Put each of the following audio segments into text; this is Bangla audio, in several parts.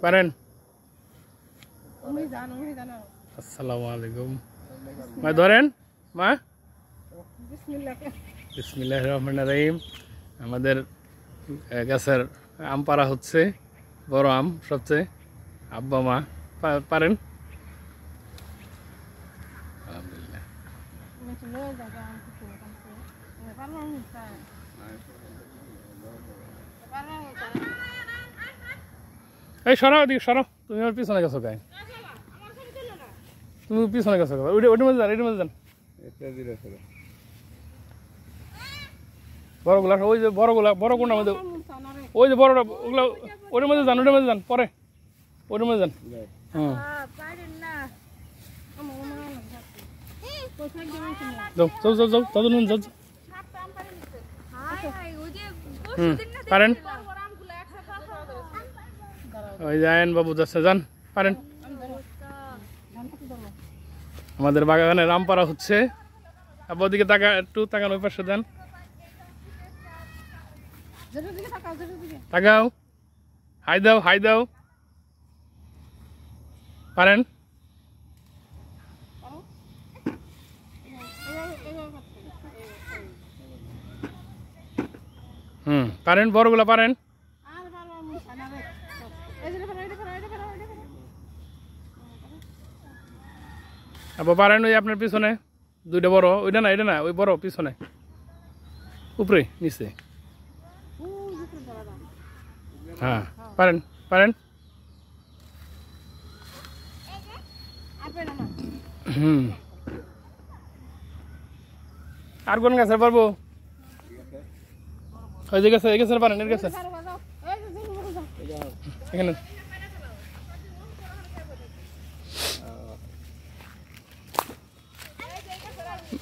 পারেন? আসসালামু আলাইকুম। মা ধরেন মা। বিসমিল্লাহির রহমানির রহিম। আমাদের গাছের আম পাড়া হচ্ছে, বড় আম সবচেয়ে। আব্বা মা পারেন? এই সরাও দিকে সরাও, তুমি আমার পিছনে গেছো গায়ে, তুমি পিছনে গেছো ওইটার মধ্যে যান, এটার মধ্যে যান। বড়গুলা ওই যে বড়গুলা, বড় কোনটার মধ্যে, ওই যে বড়টা ওগুলা ওইটার মধ্যে যান, ওইটার মধ্যে যান, পরে ওইটার মধ্যে যান। হুম যাও যাও যাও যাও তাদের যাও। পারেন? ওই যান বাবু যাচ্ছে, যান পারেন। আমাদের বাগানে আম পাড়া হচ্ছে। আবার ওদিকে তাকা, একটু তাকান, ওই পাশে যান, তাকাও, হাই দাও, হাই দাও। পারেন? পারেন, বড়গুলা পারেন? আবার পারেন? ওই আপনার পিছনে দুইটা বড়, ওইটা না, এটা না, ওই বড় পিছনে, উপরে নিচে। হ্যাঁ পারেন, পারেন। আর কোন গাছে পারবো? ওই যে গেছে, এই গেছে পারেন, এর গেছে এখানে।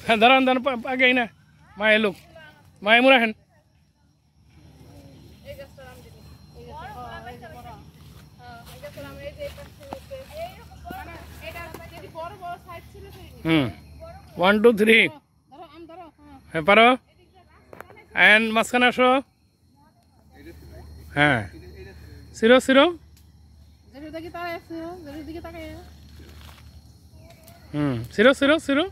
হ্যাঁ দাঁড়ান দাঁড়ান, আগে না মা এলো, মা এমন রাখেন। ওয়ান টু থ্রি, হ্যাঁ পারো। এন্ড মাঝখানে আসো। হ্যাঁ সিরো সিরো, সিরো সিরো সিরো।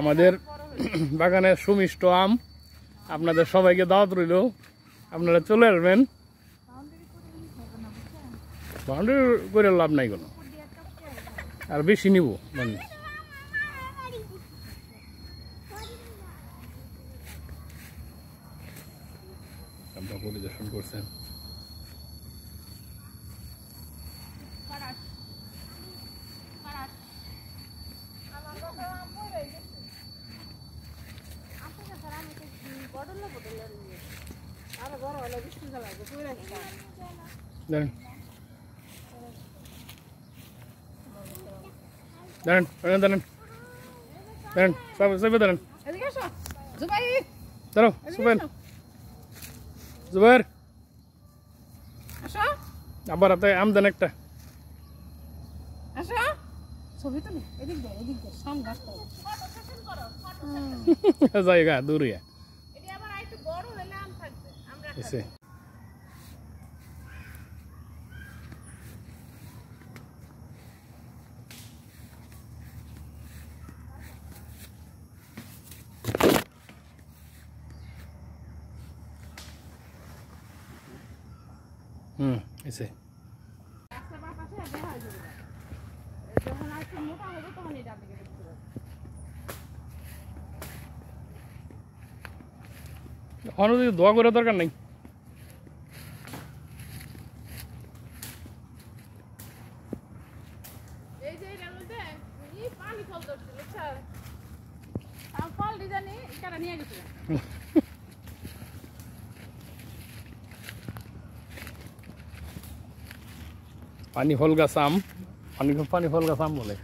আমাদের বাগানের সুমিষ্ট আম, আপনাদের সবাইকে দাওয়াত রইল, আপনারা চলে আসবেন। বাউন্ডারি করে লাভ নাই কোনো, আর বেশি নিব মানে। আমরা পরিদর্শন করছেন। দাঁড়ান দাঁড়ান দাঁড়ান দাঁড়ান, সবাই দাঁড়ান, দাঁড়াও সুবেন, জুবাইর আবার আপনি আম দেন একটা। জায়গা দূরিয়া এসে অনুদিকে দোয়া করে দরকার নেই। পানি ফল গাছ আম, পানি ফল গাছ আম বলে।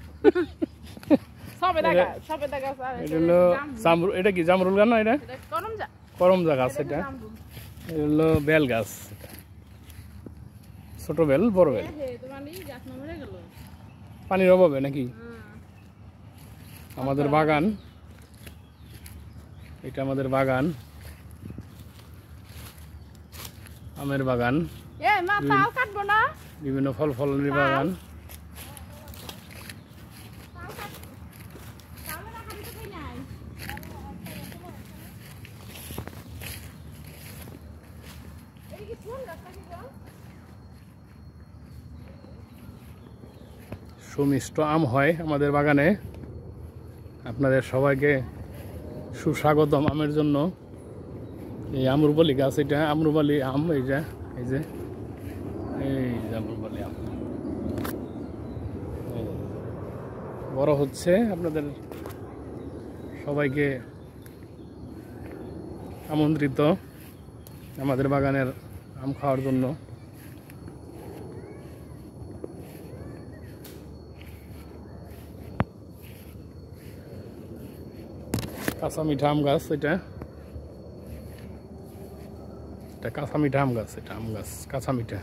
এটা কি জামরুল গাছ না? এটা করমজা গাছ। এটা হলো বেল গাছ, ছোট বেল বড় বেল। পানির অভাবে নাকি? আমাদের বাগান, এটা আমাদের বাগান, আমের বাগান, বিভিন্ন ফল ফলের বাগান। সুমিষ্ট আম হয় আমাদের বাগানে। আপনাদের সবাইকে সুস্বাগতম আমের জন্য। এই আম্রপালি গাছ, এটা আম্রপালি আম। এই যে আম্রপালি আম বড় হচ্ছে। আপনাদের সবাইকে আমন্ত্রিত আমাদের বাগানের আম খাওয়ার জন্য। কাঁচা মিঠা আম গাছ, এটা কাঁচা মিঠা আম গাছ। এটা আম গাছ কাঁচা মিঠা।